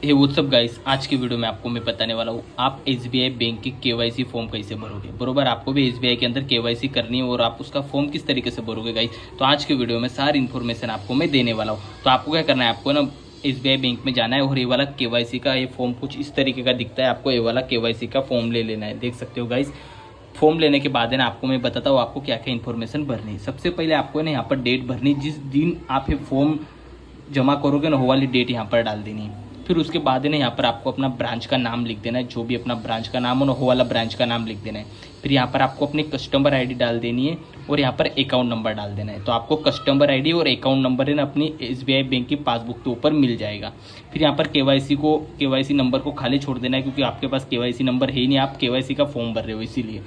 हे WhatsApp guys, आज की video में आपको मैं बताने वाला हूँ आप एसबीआई बैंक की केवाईसी फॉर्म कैसे भरोगे। बरोबर, आपको भी एसबीआई के अंदर केवाईसी करनी है और आप उसका फॉर्म किस तरीके से भरोगे गाइस। तो आज की वीडियो में सारी इन्फॉर्मेशन आपको मैं देने वाला हूँ। तो आपको क्या करना है, आपको ना एसबीआई बैंक में जाना है और ये वाला केवाईसी का ये फॉर्म कुछ इस तरीके का दिखता है। आपको ये वाला केवाईसी का फॉर्म ले लेना है, देख सकते हो गाइस। फॉर्म लेने के बाद है ना आपको मैं बताता हूँ आपको क्या क्या इन्फॉर्मेशन भरनी है। सबसे पहले आपको ना यहाँ पर डेट भरनी, जिस दिन आप ये फॉर्म जमा करोगे ना वो वाली डेट यहाँ पर डाल देनी है। फिर उसके बाद है ना यहाँ पर आपको अपना ब्रांच का नाम लिख देना है, जो भी अपना ब्रांच का नाम हो ना वो वाला ब्रांच का नाम लिख देना है। फिर यहाँ पर आपको अपनी कस्टमर आईडी डाल देनी है और यहाँ पर अकाउंट नंबर डाल देना है। तो आपको कस्टमर आईडी और अकाउंट नंबर है ना अपनी एसबीआई बैंक की पासबुक के ऊपर मिल जाएगा। फिर यहाँ पर केवाईसी नंबर को खाली छोड़ देना है, क्योंकि आपके पास केवाईसी नंबर है ही नहीं, आप केवाईसी का फॉर्म भर रहे हो इसीलिए।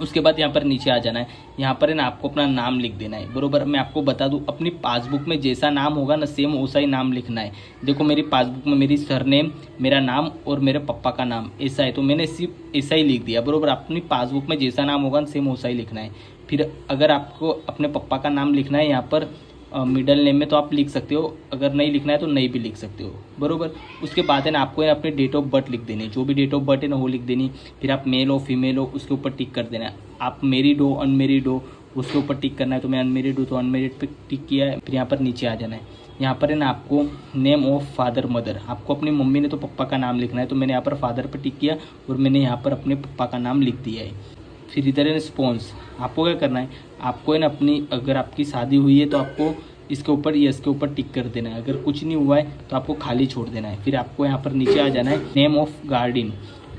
उसके बाद यहाँ पर नीचे आ जाना है, यहाँ पर है ना आपको अपना नाम लिख देना है। बरोबर, मैं आपको बता दूँ अपनी पासबुक में जैसा नाम होगा ना सेम वैसा ही नाम लिखना है। देखो मेरी पासबुक में मेरी सरनेम, मेरा नाम और मेरे पापा का नाम ऐसा है, तो मैंने सिर्फ ऐसा ही लिख दिया। बरोबर, अपनी पासबुक में जैसा नाम होगा सेम वैसा ही लिखना है। फिर अगर आपको अपने पापा का नाम लिखना है यहाँ पर मिडल नेम में तो आप लिख सकते हो, अगर नहीं लिखना है तो नहीं भी लिख सकते हो। बरोबर, उसके बाद है ना आपको अपने डेट ऑफ बर्थ लिख देनी, जो भी डेट ऑफ बर्थ है ना वो लिख देनी। फिर आप मेल हो फीमेल हो उसके ऊपर टिक कर देना है। आप मैरिड हो अनमेरिड हो उसके ऊपर टिक करना है, तो मैं अनमेरिड हूँ तो अनमेरिड पे टिक किया है। फिर यहाँ पर नीचे आ जाना है, यहाँ पर है ना आपको नेम ऑफ फादर मदर, आपको अपनी मम्मी ने तो पप्पा का नाम लिखना है, तो मैंने यहाँ पर फादर पर टिक किया और मैंने यहाँ पर अपने पप्पा का नाम लिख दिया है। फिर इधर है स्पॉन्स, आपको क्या करना है, आपको है ना अपनी अगर आपकी शादी हुई है तो आपको इसके ऊपर यस के ऊपर टिक कर देना है, अगर कुछ नहीं हुआ है तो आपको खाली छोड़ देना है। फिर आपको यहाँ पर नीचे आ जाना है नेम ऑफ गार्डियन,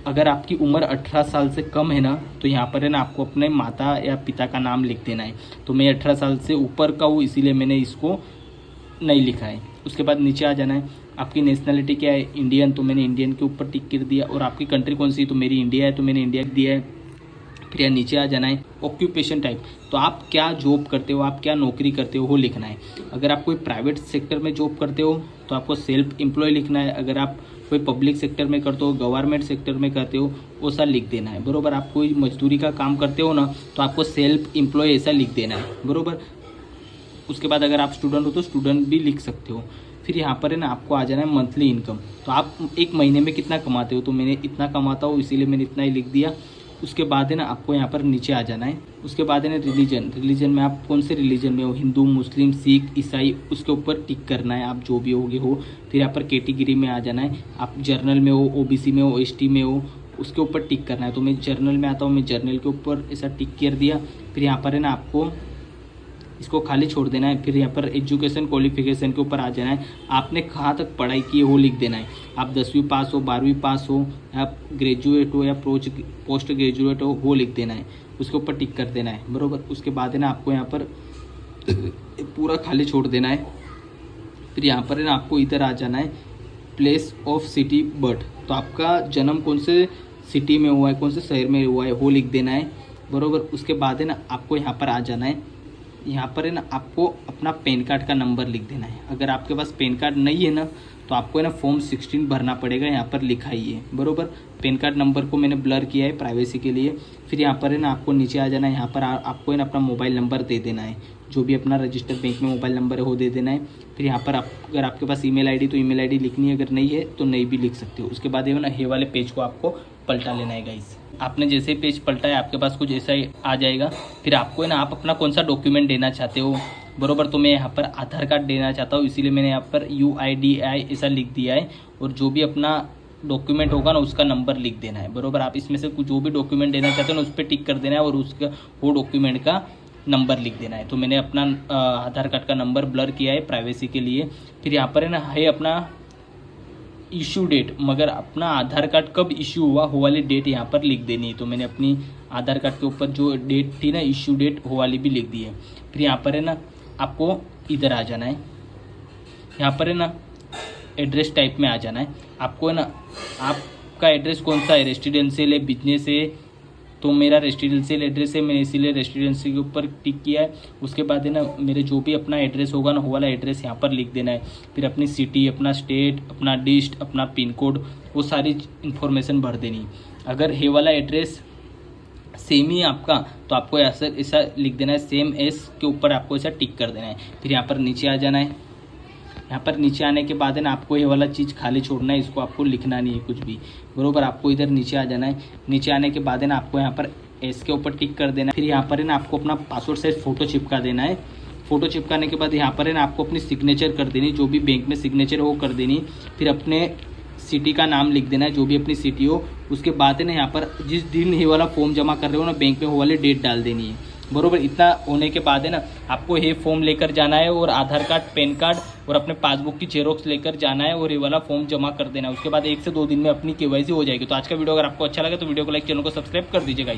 अगर आपकी उम्र 18 साल से कम है ना तो यहाँ पर है ना आपको अपने माता या पिता का नाम लिख देना है। तो मैं 18 साल से ऊपर का हूँ इसीलिए मैंने इसको नहीं लिखा है। उसके बाद नीचे आ जाना है, आपकी नेशनलिटी क्या है, इंडियन, तो मैंने इंडियन के ऊपर टिक कर दिया। और आपकी कंट्री कौन सी, तो मेरी इंडिया है तो मैंने इंडिया दिया है। फिर यहाँ नीचे आ जाना है ऑक्यूपेशन टाइप, तो आप क्या जॉब करते हो, आप क्या नौकरी करते हो वो लिखना है। अगर आप कोई प्राइवेट सेक्टर में जॉब करते हो तो आपको सेल्फ एम्प्लॉय लिखना है, अगर आप कोई पब्लिक सेक्टर में करते हो गवर्नमेंट सेक्टर में करते हो वो सा लिख देना है। बरोबर, आप कोई मजदूरी का काम करते हो ना तो आपको सेल्फ एम्प्लॉय ऐसा लिख देना है। बरोबर, उसके बाद अगर आप स्टूडेंट हो तो स्टूडेंट भी लिख सकते हो। फिर यहाँ पर है ना आपको आ जाना है मंथली इनकम, तो आप एक महीने में कितना कमाते हो, तो मैंने इतना कमाता हूँ इसीलिए मैंने इतना ही लिख दिया। उसके बाद है ना आपको यहाँ पर नीचे आ जाना है, उसके बाद है ना रिलीजन में आप कौन से रिलीजन में हो, हिंदू मुस्लिम सिख ईसाई, उसके ऊपर टिक करना है, आप जो भी होगे हो। फिर यहाँ पर कैटेगरी में आ जाना है, आप जर्नल में हो ओबीसी में हो एसटी में हो उसके ऊपर टिक करना है। तो मैं जर्नल में आता हूँ, मैं जर्नल के ऊपर ऐसा टिक कर दिया। फिर यहाँ पर है ना आपको इसको खाली छोड़ देना है। फिर यहाँ पर एजुकेशन क्वालिफिकेशन के ऊपर आ जाना है, आपने कहाँ तक पढ़ाई की है वो लिख देना है। आप 10वीं पास हो 12वीं पास हो या ग्रेजुएट हो या पोस्ट ग्रेजुएट हो वो लिख देना है, उसके ऊपर टिक कर देना है। बरोबर, उसके बाद है ना आपको यहाँ पर पूरा खाली छोड़ देना है। फिर यहाँ पर है ना आपको इधर आ जाना है प्लेस ऑफ सिटी बर्थ, तो आपका जन्म कौन से सिटी में हुआ है कौन से शहर में हुआ है वो लिख देना है। बरोबर, उसके बाद है ना आपको यहाँ पर आ जाना है, यहाँ पर है ना आपको अपना पैन कार्ड का नंबर लिख देना है। अगर आपके पास पैन कार्ड नहीं है ना तो आपको है ना फॉर्म 16 भरना पड़ेगा, यहाँ पर लिखा ही है। बरोबर, पैन कार्ड नंबर को मैंने ब्लर किया है प्राइवेसी के लिए। फिर यहाँ पर है ना आपको नीचे आ जाना है, यहाँ पर आपको है ना अपना मोबाइल नंबर दे देना है, जो भी अपना रजिस्टर्ड बैंक में मोबाइल नंबर है वो दे देना है। फिर यहाँ पर अगर आपके पास ईमेल आईडी तो ईमेल आईडी लिखनी है, अगर नहीं है तो नहीं भी लिख सकते हो। उसके बाद ये ना ये वाले पेज को आपको पलटा लेना है गाइस। आपने जैसे ही पेज पलटा है आपके पास कुछ ऐसा ही आ जाएगा। फिर आपको है ना आप अपना कौन सा डॉक्यूमेंट देना चाहते हो। बरोबर, तो मैं यहाँ पर आधार कार्ड देना चाहता हूँ इसीलिए मैंने यहाँ पर UIDI ऐसा लिख दिया है, और जो भी अपना डॉक्यूमेंट होगा ना उसका नंबर लिख देना है। बरोबर, आप इसमें से जो भी डॉक्यूमेंट देना चाहते हो ना उस पर टिक कर देना है और उसका वो डॉक्यूमेंट का नंबर लिख देना है। तो मैंने अपना आधार कार्ड का नंबर ब्लर किया है प्राइवेसी के लिए। फिर यहाँ पर है ना है अपना इशू डेट, मगर अपना आधार कार्ड कब इशू हुआ वो वाली डेट यहाँ पर लिख देनी है। तो मैंने अपनी आधार कार्ड के ऊपर जो डेट थी ना इशू डेट वो वाली भी लिख दी है। फिर यहाँ पर है ना आपको इधर आ जाना है, यहाँ पर है ना एड्रेस टाइप में आ जाना है। आपको है ना आपका एड्रेस कौन सा है, रेसिडेंशियल है बिजनेस है, तो मेरा रेसिडेंशियल एड्रेस है, मैंने इसीलिए रेसिडेंशियल के ऊपर टिक किया है। उसके बाद है ना मेरे जो भी अपना एड्रेस होगा ना वो वाला एड्रेस यहाँ पर लिख देना है। फिर अपनी सिटी, अपना स्टेट, अपना डिस्ट्रिक्ट, अपना पिन कोड, वो सारी इन्फॉर्मेशन भर देनी। अगर ये वाला एड्रेस सेम ही आपका तो आपको ऐसा लिख देना है, सेम एस के ऊपर आपको ऐसा टिक कर देना है। फिर यहाँ पर नीचे आ जाना है, यहाँ पर नीचे आने के बाद है ना आपको ये वाला चीज़ खाली छोड़ना है, इसको आपको लिखना नहीं है कुछ भी, बरोबर। आपको इधर नीचे आ जाना है। नीचे आने के बाद है ना आपको यहाँ पर एस के ऊपर टिक कर देना है। फिर यहाँ पर है ना आपको अपना पासवर्ड साइज फ़ोटो चिपका देना है। फ़ोटो चिपकाने के बाद यहाँ पर है ना आपको अपनी सिग्नेचर कर देनी, जो भी बैंक में सिग्नेचर है वो कर देनी। फिर अपने सिटी का नाम लिख देना है, जो भी अपनी सिटी हो। उसके बाद है ना यहाँ पर जिस दिन ये वाला फॉर्म जमा कर रहे हो ना बैंक में, वो वाली डेट डाल देनी है, बरोबर। इतना होने के बाद है ना आपको ये फॉर्म लेकर जाना है और आधार कार्ड, पैन कार्ड और अपने पासबुक की जेरोक्स लेकर जाना है और ये वाला फॉर्म जमा कर देना है। उसके बाद 1 से 2 दिन में अपनी केवाईसी हो जाएगी। तो आज का वीडियो अगर आपको अच्छा लगे तो वीडियो को लाइक, चैनल को सब्सक्राइब कर दीजिएगा।